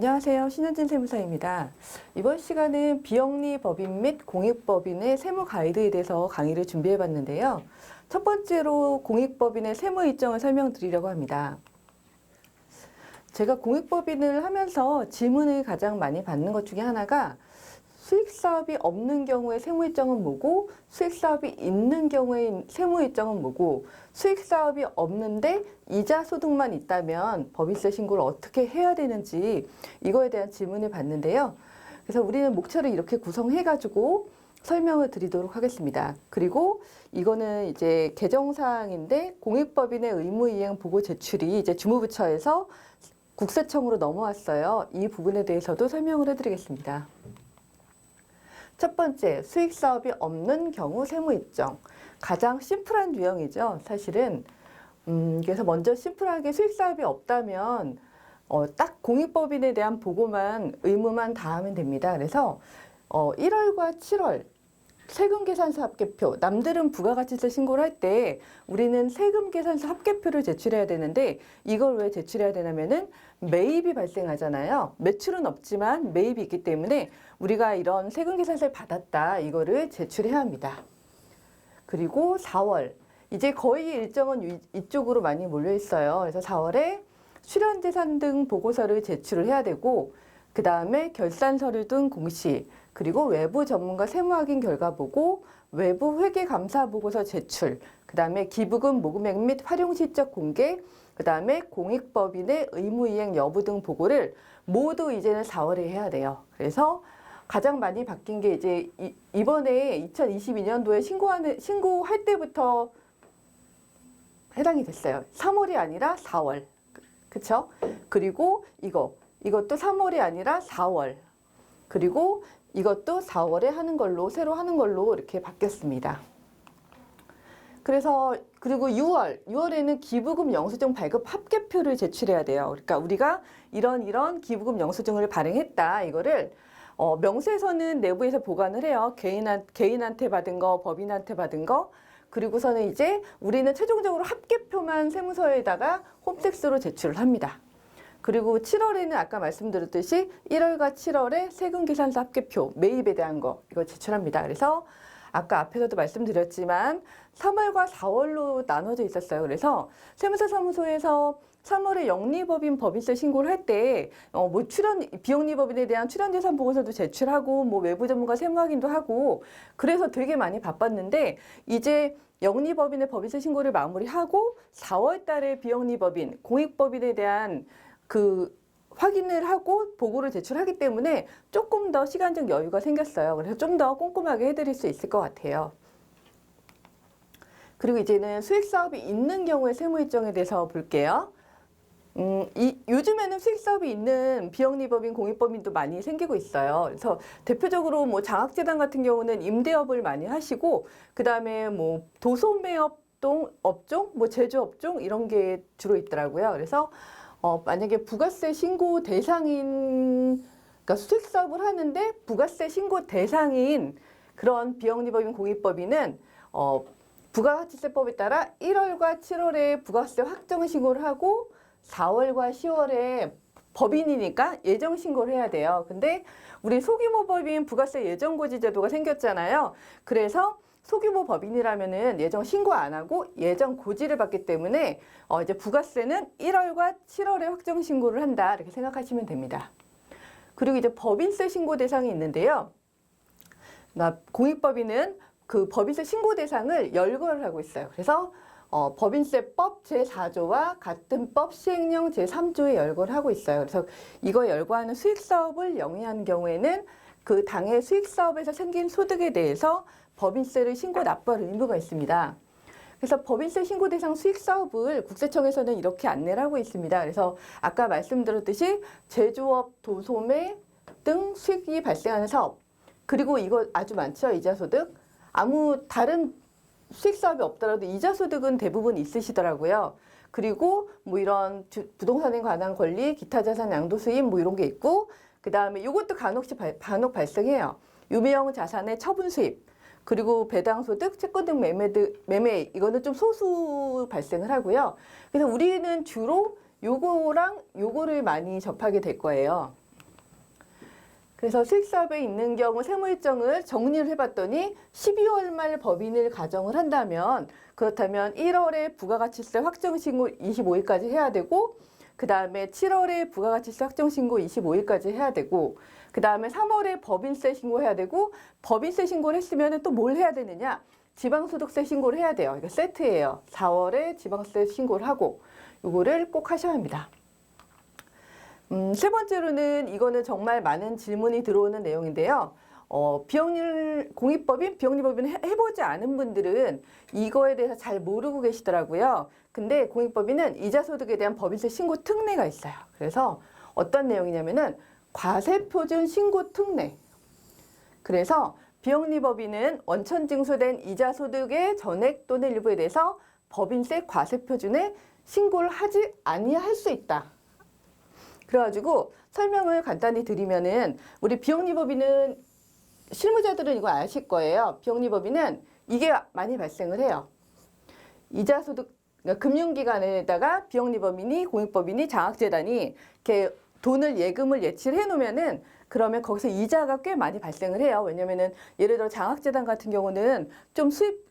안녕하세요. 신현진 세무사입니다. 이번 시간은 비영리법인 및 공익법인의 세무 가이드에 대해서 강의를 준비해 봤는데요. 첫 번째로 공익법인의 세무 일정을 설명드리려고 합니다. 제가 공익법인을 하면서 질문을 가장 많이 받는 것 중에 하나가 수익사업이 없는 경우에 세무일정은 뭐고, 수익사업이 있는 경우에 세무일정은 뭐고, 수익사업이 없는데 이자 소득만 있다면 법인세 신고를 어떻게 해야 되는지 이거에 대한 질문을 받는데요. 그래서 우리는 목차를 이렇게 구성해가지고 설명을 드리도록 하겠습니다. 그리고 이거는 이제 개정사항인데 공익법인의 의무이행 보고 제출이 이제 주무부처에서 국세청으로 넘어왔어요. 이 부분에 대해서도 설명을 해드리겠습니다. 첫 번째, 수익사업이 없는 경우 세무일정. 가장 심플한 유형이죠, 사실은. 그래서 먼저 심플하게 수익사업이 없다면 딱 공익법인에 대한 보고만, 의무만 다 하면 됩니다. 그래서 1월과 7월 세금계산서 합계표, 남들은 부가가치세 신고를 할 때 우리는 세금계산서 합계표를 제출해야 되는데 이걸 왜 제출해야 되냐면은 매입이 발생하잖아요. 매출은 없지만 매입이 있기 때문에 우리가 이런 세금계산서를 받았다, 이거를 제출해야 합니다. 그리고 4월, 이제 거의 일정은 이쪽으로 많이 몰려 있어요. 그래서 4월에 출연재산 등 보고서를 제출을 해야 되고, 그 다음에 결산서류 등 공시, 그리고 외부 전문가 세무확인 결과 보고, 외부 회계감사 보고서 제출, 그 다음에 기부금 모금액 및 활용실적 공개, 그 다음에 공익법인의 의무이행 여부 등 보고를 모두 이제는 4월에 해야 돼요. 그래서 가장 많이 바뀐 게 이제 이번에 2022년도에 신고할 때부터 해당이 됐어요. 3월이 아니라 4월. 그쵸? 그리고 이것도 3월이 아니라 4월. 그리고 이것도 4월에 하는 걸로, 새로 하는 걸로 이렇게 바뀌었습니다. 그리고 6월에는 기부금 영수증 발급 합계표를 제출해야 돼요. 그러니까 우리가 이런 기부금 영수증을 발행했다, 이거를 명세서는 내부에서 보관을 해요. 개인한테 받은 거, 법인한테 받은 거. 그리고서는 이제 우리는 최종적으로 합계표만 세무서에다가 홈택스로 제출을 합니다. 그리고 7월에는 아까 말씀드렸듯이 1월과 7월에 세금계산서 합계표, 매입에 대한 거, 이거 제출합니다. 그래서 아까 앞에서도 말씀드렸지만 3월과 4월로 나눠져 있었어요. 그래서 세무사 사무소에서 3월에 영리법인 법인세 신고를 할 때 비영리법인에 대한 출연재산 보고서도 제출하고 외부 전문가 세무 확인도 하고, 그래서 되게 많이 바빴는데 이제 영리법인의 법인세 신고를 마무리하고 4월 달에 비영리법인, 공익법인에 대한 확인을 하고 보고를 제출하기 때문에 조금 더 시간적 여유가 생겼어요. 그래서 좀 더 꼼꼼하게 해드릴 수 있을 것 같아요. 그리고 이제는 수익사업이 있는 경우의 세무일정에 대해서 볼게요. 요즘에는 수익사업이 있는 비영리법인, 공익법인도 많이 생기고 있어요. 그래서 대표적으로 장학재단 같은 경우는 임대업을 많이 하시고, 그 다음에 도소매업 업종, 제조업종 이런 게 주로 있더라고요. 그래서 만약에 부가세 신고 대상인, 그러니까 수익사업을 하는데 부가세 신고 대상인 그런 비영리법인, 공익법인은 부가가치세법에 따라 1월과 7월에 부가세 확정 신고를 하고 4월과 10월에 법인이니까 예정 신고를 해야 돼요. 근데 우리 소규모 법인 부가세 예정고지 제도가 생겼잖아요. 그래서 소규모 법인이라면은 예정 신고 안 하고 예정 고지를 받기 때문에 이제 부가세는 1월과 7월에 확정 신고를 한다, 이렇게 생각하시면 됩니다. 그리고 이제 법인세 신고 대상이 있는데요. 공익법인은 그 법인세 신고 대상을 열거를 하고 있어요. 그래서 법인세법 제4조와 같은 법 시행령 제3조에 열거를 하고 있어요. 그래서 이거 열거하는 수익사업을 영위하는 경우에는 그 당의 수익사업에서 생긴 소득에 대해서 법인세를 신고 납부할 의무가 있습니다. 그래서 법인세 신고 대상 수익사업을 국세청에서는 이렇게 안내를 하고 있습니다. 그래서 아까 말씀드렸듯이 제조업, 도소매 등 수익이 발생하는 사업, 그리고 이거 아주 많죠, 이자소득. 아무 다른 수익사업이 없더라도 이자소득은 대부분 있으시더라고요. 그리고 이런 부동산에 관한 권리, 기타 자산 양도 수입 이런 게 있고, 그 다음에 이것도 간혹 발생해요. 유명 자산의 처분 수입, 그리고 배당소득, 채권 등 매매, 이거는 좀 소수 발생을 하고요. 그래서 우리는 주로 요거랑 요거를 많이 접하게 될 거예요. 그래서 수익사업에 있는 경우 세무 일정을 정리를 해봤더니 12월 말 법인을 가정을 한다면 그렇다면 1월에 부가가치세 확정신고 25일까지 해야 되고 그 다음에 7월에 부가가치세 확정신고 25일까지 해야 되고 그 다음에 3월에 법인세 신고해야 되고 법인세 신고를 했으면 또 뭘 해야 되느냐? 지방소득세 신고를 해야 돼요. 이거 세트예요. 4월에 지방세 신고를 하고 이거를 꼭 하셔야 합니다. 세 번째로는 이거는 정말 많은 질문이 들어오는 내용인데요. 공익법인, 비영리법인 해보지 않은 분들은 이거에 대해서 잘 모르고 계시더라고요. 근데 공익법인은 이자소득에 대한 법인세 신고 특례가 있어요. 그래서 어떤 내용이냐면은 과세표준 신고 특례. 그래서 비영리법인은 원천징수된 이자소득의 전액 또는 일부에 대해서 법인세 과세표준에 신고를 하지 아니할 수 있다. 그래가지고 설명을 간단히 드리면은 우리 비영리법인은 실무자들은 이거 아실 거예요. 비영리법인은 이게 많이 발생을 해요. 이자소득 그러니까 금융기관에다가 비영리법인이 공익법인이 장학재단이 이렇게 돈을 예금을 예치를 해놓으면은 그러면 거기서 이자가 꽤 많이 발생을 해요. 왜냐면은 예를 들어 장학재단 같은 경우는 좀 수입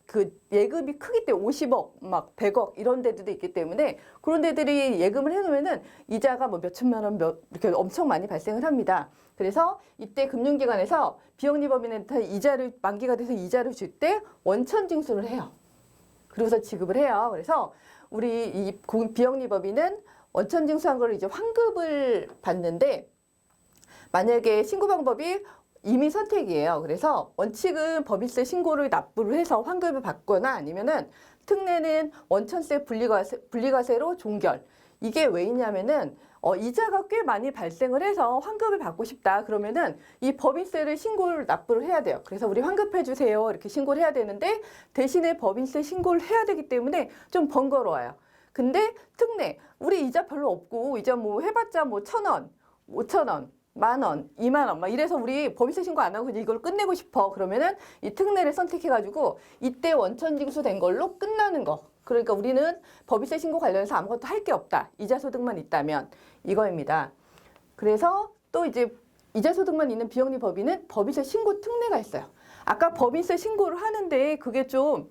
예금이 크기 때문에 50억, 막 100억 이런 데들도 있기 때문에 그런 데들이 예금을 해놓으면은 이자가 뭐 몇천만 원 이렇게 엄청 많이 발생을 합니다. 그래서 이때 금융기관에서 비영리법인한테 이자를 만기가 돼서 이자를 줄 때 원천징수를 해요. 그래서 지급을 해요. 그래서 우리 이 비영리법인은 원천징수한 걸 이제 환급을 받는데 만약에 신고 방법이 이미 선택이에요. 그래서 원칙은 법인세 신고를 납부를 해서 환급을 받거나 아니면은 특례는 원천세 분리과세로 종결. 이게 왜 있냐면은 이자가 꽤 많이 발생을 해서 환급을 받고 싶다. 그러면은 이 법인세를 신고를 납부를 해야 돼요. 그래서 우리 환급해 주세요. 이렇게 신고를 해야 되는데 대신에 법인세 신고를 해야 되기 때문에 좀 번거로워요. 근데 특례 우리 이자 별로 없고 이자 뭐 해봤자 뭐 1,000원, 5,000원. 10,000원, 20,000원 막 이래서 우리 법인세 신고 안 하고 이걸 끝내고 싶어. 그러면은 이 특례를 선택해가지고 이때 원천징수 된 걸로 끝나는 거. 그러니까 우리는 법인세 신고 관련해서 아무것도 할 게 없다. 이자소득만 있다면 이거입니다. 그래서 또 이제 이자소득만 있는 비영리법인은 법인세 신고 특례가 있어요. 아까 법인세 신고를 하는데 그게 좀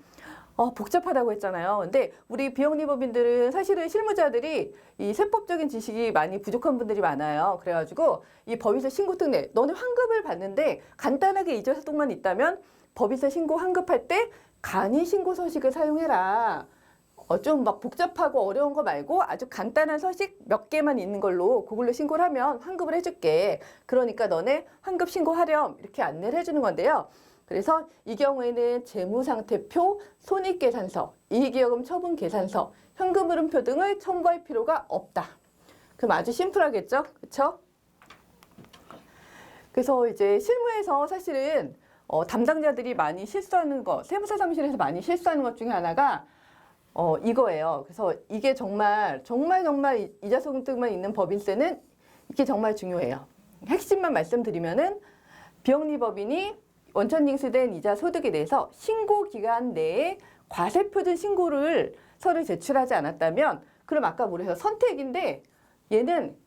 복잡하다고 했잖아요. 근데 우리 비영리법인들은 사실은 실무자들이 이 세법적인 지식이 많이 부족한 분들이 많아요. 그래가지고 이 법인세 신고 특례, 너네 환급을 받는데 간단하게 이자소득만 있다면 법인세 신고 환급할 때 간이 신고 서식을 사용해라. 좀 막 복잡하고 어려운 거 말고 아주 간단한 서식 몇 개만 있는 걸로 그걸로 신고를 하면 환급을 해줄게. 그러니까 너네 환급 신고하렴 이렇게 안내를 해주는 건데요. 그래서 이 경우에는 재무상태표, 손익계산서, 이익여금 처분계산서, 현금흐름표 등을 첨부할 필요가 없다. 그럼 아주 심플하겠죠? 그렇죠? 그래서 이제 실무에서 사실은 담당자들이 많이 실수하는 거, 세무사 사무실에서 많이 실수하는 것 중에 하나가 이거예요. 그래서 이게 정말 이자소득만 있는 법인세는 이게 정말 중요해요. 핵심만 말씀드리면은 비영리법인이 원천징수된 이자 소득에 대해서 신고 기간 내에 과세표준 신고를 서류 제출하지 않았다면 그럼 아까 뭐래서 선택인데 얘는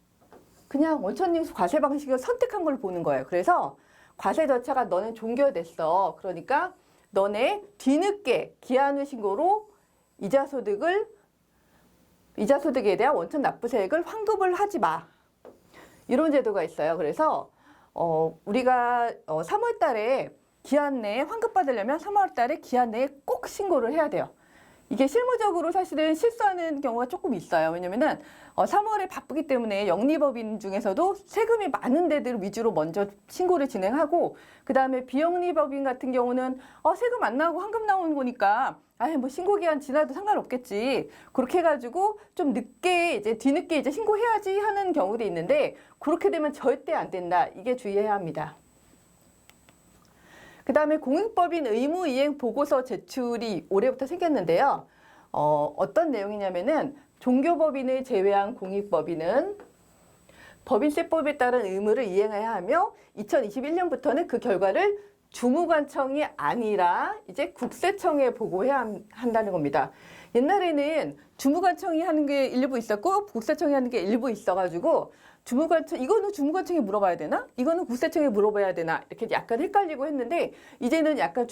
그냥 원천징수 과세 방식을 선택한 걸 보는 거예요. 그래서 과세 절차가 너는 종결됐어. 그러니까 너네 뒤늦게 기한 후 신고로 이자소득에 대한 원천 납부세액을 환급을 하지 마. 이런 제도가 있어요. 그래서 우리가 3월 달에 기한 내에 환급 받으려면 3월 달에 기한 내에 꼭 신고를 해야 돼요. 이게 실무적으로 사실은 실수하는 경우가 조금 있어요. 왜냐면은 3월에 바쁘기 때문에 영리법인 중에서도 세금이 많은 데들 위주로 먼저 신고를 진행하고 그 다음에 비영리법인 같은 경우는 세금 안 나오고 환급 나오는 거니까 뭐 신고 기한 지나도 상관없겠지. 그렇게 해가지고 좀 늦게 뒤늦게 신고해야지 하는 경우도 있는데 그렇게 되면 절대 안 된다. 이게 주의해야 합니다. 그 다음에 공익법인 의무이행 보고서 제출이 올해부터 생겼는데요. 어떤 내용이냐면은 종교법인을 제외한 공익법인은 법인세법에 따른 의무를 이행해야 하며 2021년부터는 그 결과를 주무관청이 아니라 이제 국세청에 보고해야 한다는 겁니다. 옛날에는 주무관청이 하는 게 일부 있었고 국세청이 하는 게 일부 있어가지고 주무관청, 이거는 주무관청에 물어봐야 되나? 이거는 국세청에 물어봐야 되나? 이렇게 약간 헷갈리고 했는데, 이제는 약간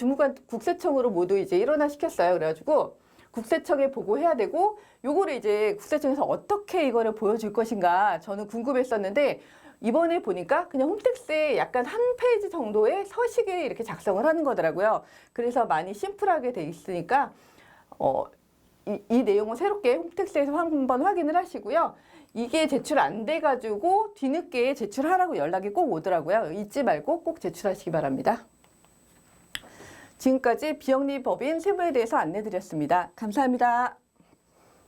국세청으로 모두 이제 일원화시켰어요. 그래가지고, 국세청에 보고해야 되고, 요거를 이제 국세청에서 어떻게 이거를 보여줄 것인가 저는 궁금했었는데, 이번에 보니까 그냥 홈택스에 약간 한 페이지 정도의 서식을 이렇게 작성을 하는 거더라고요. 그래서 많이 심플하게 돼 있으니까, 이 내용을 새롭게 홈택스에서 한번 확인을 하시고요. 이게 제출 안 돼가지고 뒤늦게 제출하라고 연락이 꼭 오더라고요. 잊지 말고 꼭 제출하시기 바랍니다. 지금까지 비영리 법인 세무에 대해서 안내드렸습니다. 감사합니다.